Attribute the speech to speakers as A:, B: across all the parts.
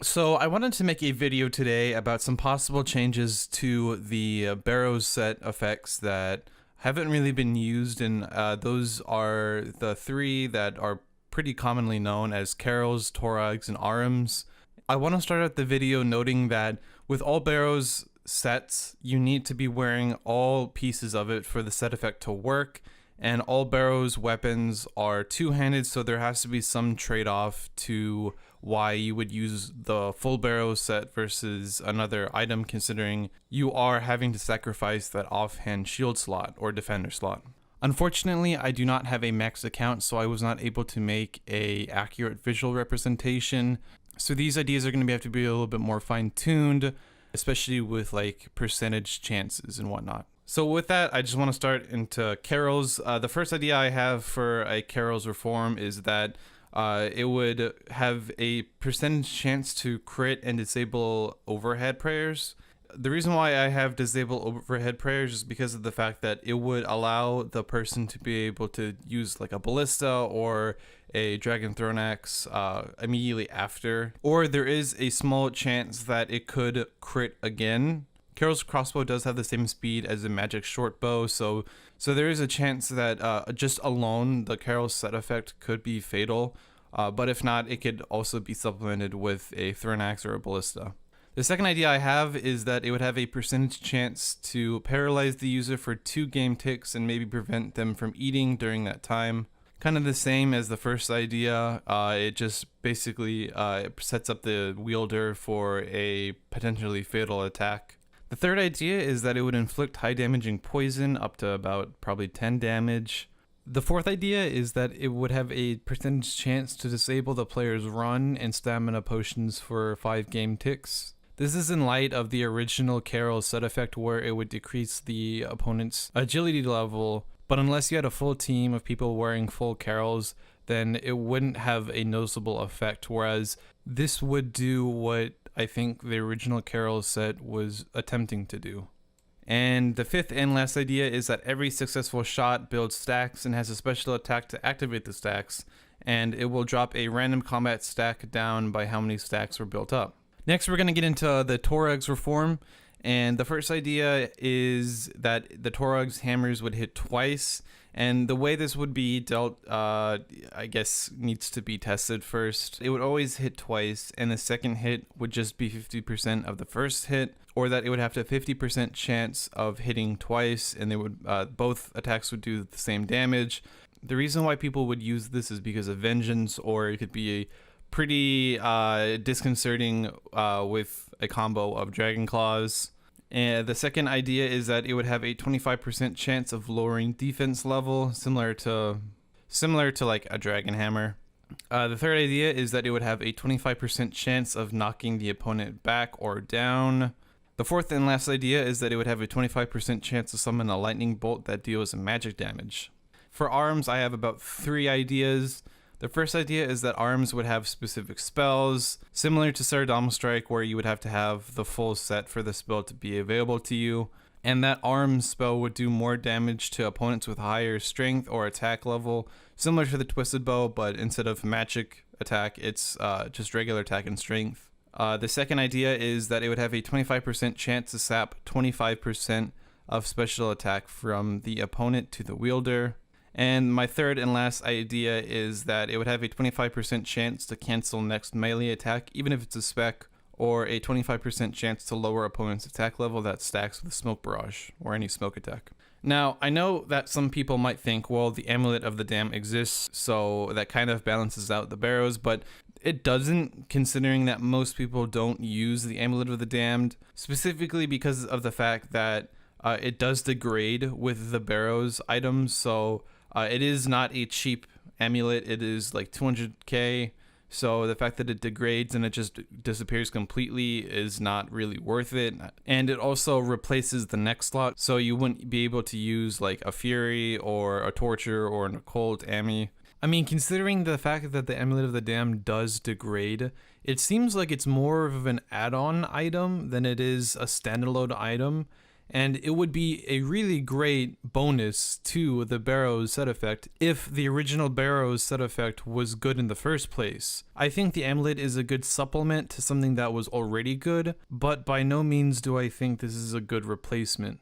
A: So I wanted to make a video today about some possible changes to the Barrows set effects that haven't really been used, and those are the three that are pretty commonly known as Karils, Torags, and Ahrims. I want to start out the video noting that with all Barrows sets, you need to be wearing all pieces of it for the set effect to work, and all Barrows weapons are two-handed, so there has to be some trade-off to why you would use the full Barrows set versus another item, considering you are having to sacrifice that offhand shield slot or defender slot. Unfortunately, I do not have a max account, so I was not able to make a accurate visual representation. So these ideas are going to have to be a little bit more fine-tuned, especially with like percentage chances and whatnot. So with that, I just want to start into Karils. The first idea I have for a Karils reform is that it would have a percentage chance to crit and disable overhead prayers. The reason why I have disable overhead prayers is because of the fact that it would allow the person to be able to use like a ballista or a dragon thrown axe immediately after, or there is a small chance that it could crit again. Karils crossbow does have the same speed as a magic short bow, so there is a chance that just alone the Karils set effect could be fatal, but if not, it could also be supplemented with a thrown axe or a ballista. The second idea I have is that it would have a percentage chance to paralyze the user for 2 game ticks and maybe prevent them from eating during that time. Kind of the same as the first idea, it just basically sets up the wielder for a potentially fatal attack. The third idea is that it would inflict high damaging poison up to about probably 10 damage. The fourth idea is that it would have a percentage chance to disable the player's run and stamina potions for 5 game ticks. This is in light of the original Karils set effect where it would decrease the opponent's agility level, but unless you had a full team of people wearing full Karils, then it wouldn't have a noticeable effect, whereas this would do what I think the original Karils set was attempting to do. And the fifth and last idea is that every successful shot builds stacks and has a special attack to activate the stacks, and it will drop a random combat stack down by how many stacks were built up. Next, we're going to get into the Torags reform, and the first idea is that the Torags hammers would hit twice, and the way this would be dealt, I guess, needs to be tested first. It would always hit twice, and the second hit would just be 50% of the first hit, or that it would have to 50% chance of hitting twice, and they would both attacks would do the same damage. The reason why people would use this is because of vengeance, or it could be a pretty disconcerting with a combo of dragon claws. And the second idea is that it would have a 25% chance of lowering defense level, similar to like a dragon hammer. The third idea is that it would have a 25% chance of knocking the opponent back or down. The fourth and last idea is that it would have a 25% chance to summon a lightning bolt that deals magic damage. For arms, I have about 3 ideas. The first idea is that Ahrims would have specific spells, similar to Sardom Strike, where you would have to have the full set for the spell to be available to you, and that Ahrims spell would do more damage to opponents with higher strength or attack level, similar to the Twisted Bow, but instead of magic attack, it's just regular attack and strength. The second idea is that it would have a 25% chance to sap 25% of special attack from the opponent to the wielder. And my third and last idea is that it would have a 25% chance to cancel next melee attack, even if it's a spec, or a 25% chance to lower opponent's attack level that stacks with a smoke barrage, or any smoke attack. Now, I know that some people might think, well, the Amulet of the Damned exists, so that kind of balances out the Barrows, but it doesn't, considering that most people don't use the Amulet of the Damned, specifically because of the fact that it does degrade with the Barrows items, so it is not a cheap amulet. It is like 200k, so the fact that it degrades and it just disappears completely is not really worth it. And it also replaces the next slot, so you wouldn't be able to use like a Fury or a Torture or an Occult Ami. I mean, considering the fact that the Amulet of the Damned does degrade, it seems like it's more of an add-on item than it is a standalone item. and it would be a really great bonus to the Barrows set effect if the original Barrows set effect was good in the first place. I think the Amulet is a good supplement to something that was already good, but by no means do I think this is a good replacement.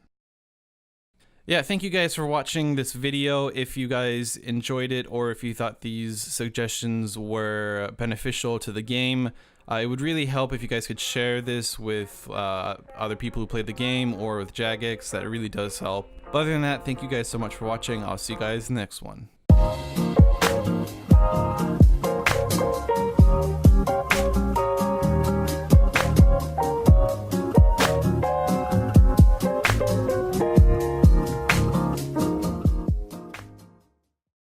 A: Yeah, thank you guys for watching this video. If you guys enjoyed it or if you thought these suggestions were beneficial to the game, it would really help if you guys could share this with other people who play the game or with Jagex. That really does help. But other than that, thank you guys so much for watching. I'll see you guys in the next one.